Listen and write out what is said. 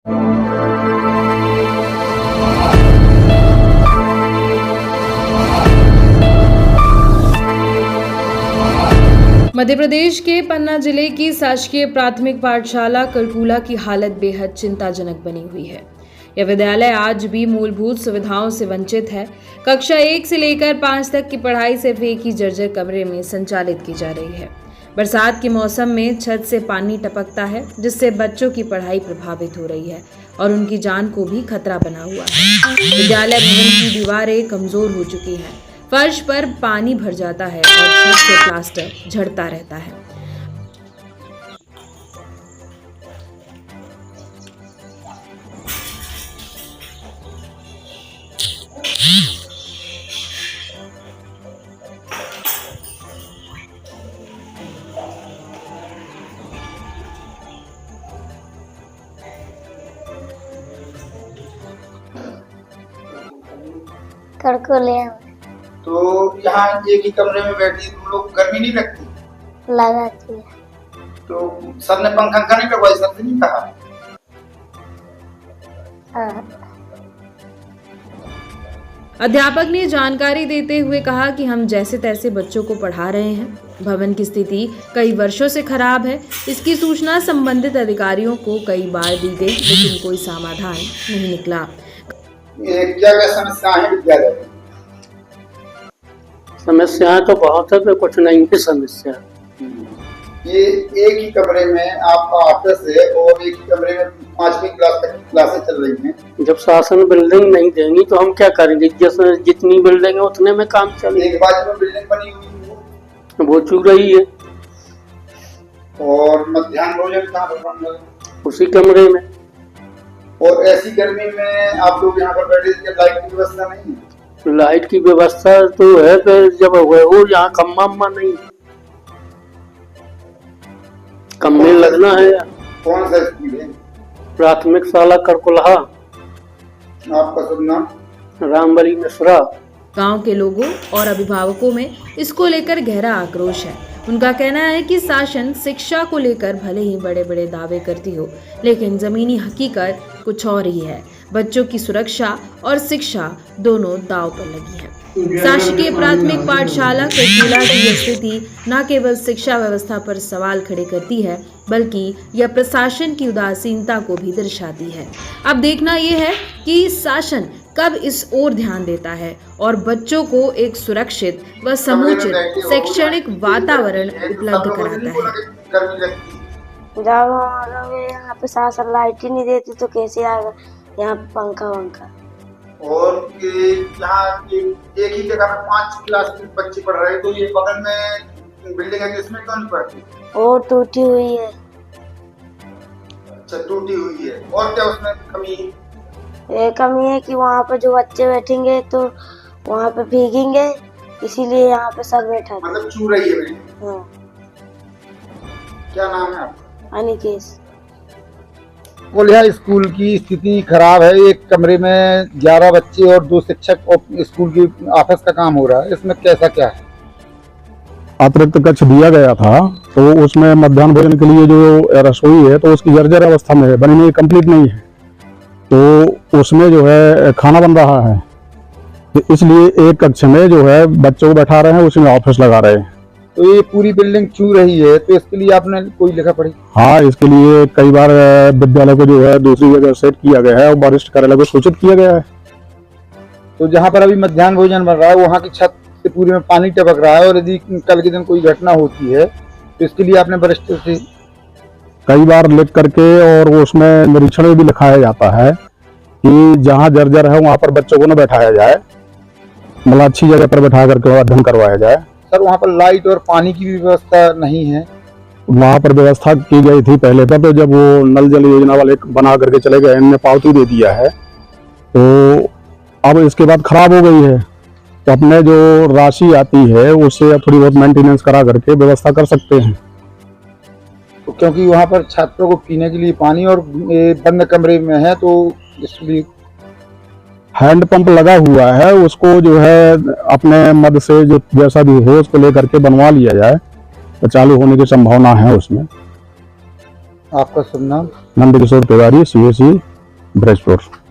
मध्य प्रदेश के पन्ना जिले की शासकीय प्राथमिक पाठशाला करकुला की हालत बेहद चिंताजनक बनी हुई है। यह विद्यालय आज भी मूलभूत सुविधाओं से वंचित है। कक्षा 1 से लेकर 5 तक की पढ़ाई सिर्फ एक ही जर्जर कमरे में संचालित की जा रही है। बरसात के मौसम में छत से पानी टपकता है, जिससे बच्चों की पढ़ाई प्रभावित हो रही है और उनकी जान को भी खतरा बना हुआ है। विद्यालय भवन की दीवारें कमजोर हो चुकी हैं, फर्श पर पानी भर जाता है और छत से प्लास्टर झड़ता रहता है। करकुले तो यहाँ एक ही कमरे में बैठी तुम लोग, गर्मी नहीं लगती? लगाती है। तो सर ने पंखा नहीं लगवाया, सर से नहीं कहा? अध्यापक ने जानकारी देते हुए कहा कि हम जैसे तैसे बच्चों को पढ़ा रहे हैं। भवन की स्थिति कई वर्षों से खराब है। इसकी सूचना संबंधित अधिकारियों को कई बार दी गई, लेकिन कोई समाधान नहीं निकला। क्या समस्या है विद्यालय में? समस्याएं तो बहुत है, पर कुछ नहीं है समस्या। ये एक ही कमरे में आपका ऑफिस है और एक ही कमरे में 5वीं क्लास तक क्लासेस चल रही हैं। जब शासन बिल्डिंग नहीं देंगी तो हम क्या करेंगे? जितनी बिल्डिंग है उतने में काम चलेगा। एक बाजू में बिल्डिंग बनी हुई वो चूक रही है। और मध्याह्न भोजन कहाँ पर बन रहा है? उसी कमरे में। और ऐसी गर्मी में आप लोग यहाँ पर बैठे, लाइट की व्यवस्था नहीं है? लाइट की व्यवस्था तो है, पर जब वो यहाँ कम्मा नहीं, कम्मे लगना है। कौन सा स्कूल है? प्राथमिक शाला करकुलहा। आपका शुभ नाम? रामबली मिश्रा। गांव के लोगों और अभिभावकों में इसको लेकर गहरा आक्रोश है। उनका कहना है कि शासन शिक्षा को लेकर भले ही बड़े बड़े दावे करती हो, लेकिन जमीनी हकीकत कुछ और ही है। बच्चों की सुरक्षा और शिक्षा दोनों दांव पर लगी है। शासकीय प्राथमिक पाठशाला करकुला की स्थिति न केवल शिक्षा व्यवस्था पर सवाल खड़े करती है, बल्कि यह प्रशासन की उदासीनता को भी दर्शाती है। अब देखना यह है कि शासन कब इस ओर ध्यान देता है और बच्चों को एक सुरक्षित व समुचित शैक्षणिक वातावरण उपलब्ध कराता है। जब यहाँ पे शासन लाइट ही नहीं देती तो कैसे आएगा यहाँ पे पंखा वंखा? और यहाँ एक ही जगह में 5 क्लास के बच्चे पढ़ रहे हैं, तो ये बगल में बिल्डिंग है, इसमें क्यों नहीं पढ़ती? और टूटी हुई है। अच्छा, टूटी हुई है। और क्या उसमें कमी है? ये कमी है कि वहाँ पे जो बच्चे बैठेंगे तो वहाँ पे भीगेंगे, इसीलिए यहाँ पे सर बैठा। मतलब चू रही है बिल्डिंग। हाँ। क्या नाम है आपका? अनिकेश। कोलिया स्कूल की स्थिति खराब है। एक कमरे में 11 बच्चे और 2 शिक्षक और स्कूल की ऑफिस का काम हो रहा है। इसमें कैसा क्या है? अतिरिक्त कक्ष दिया गया था, तो उसमें मध्याह्न भोजन के लिए जो रसोई है तो उसकी जर्जर अवस्था में है, बनी नहीं, कंप्लीट नहीं है। तो उसमें जो है खाना बन रहा है, तो इसलिए एक कक्ष में जो है बच्चों को बैठा रहे हैं, उसमें ऑफिस लगा रहे हैं। तो ये पूरी बिल्डिंग चू रही है, तो इसके लिए आपने कोई लिखा पड़ी? हाँ, इसके लिए कई बार विद्यालय को जो है दूसरी जगह सेट किया गया है और वरिष्ठ कार्यालय को सूचित किया गया है। तो जहाँ पर अभी मध्याह्न भोजन बन रहा है वहाँ की छत से पूरे में पानी टपक रहा है, और यदि कल के दिन कोई घटना होती है तो इसके लिए आपने वरिष्ठ से कई बार लिख करके और उसमें निरीक्षण में भी लिखाया जाता है कि जहाँ जर्जर है वहाँ पर बच्चों को न बैठाया जाए, मतलब अच्छी जगह पर बैठा करके अध्ययन करवाया जाए। सर, वहाँ पर लाइट और पानी की भी व्यवस्था नहीं है? वहाँ पर व्यवस्था की गई थी पहले पर, तो जब वो नल जल योजना वाले बना करके चले गए, इनने पावती दे दिया है, तो अब इसके बाद खराब हो गई है। तो अपने जो राशि आती है उससे थोड़ी बहुत मेंटेनेंस करा करके व्यवस्था कर सकते हैं। तो क्योंकि वहाँ पर छात्रों को पीने के लिए पानी और बंद कमरे में है, तो इसलिए हैंड पंप लगा हुआ है, उसको जो है अपने मद से जो जैसा भी हो उसको लेकर के बनवा लिया जाए तो चालू होने की संभावना है उसमें। आपका शुभ नाम? Nandkishore Tiwari, CSE bridge floor.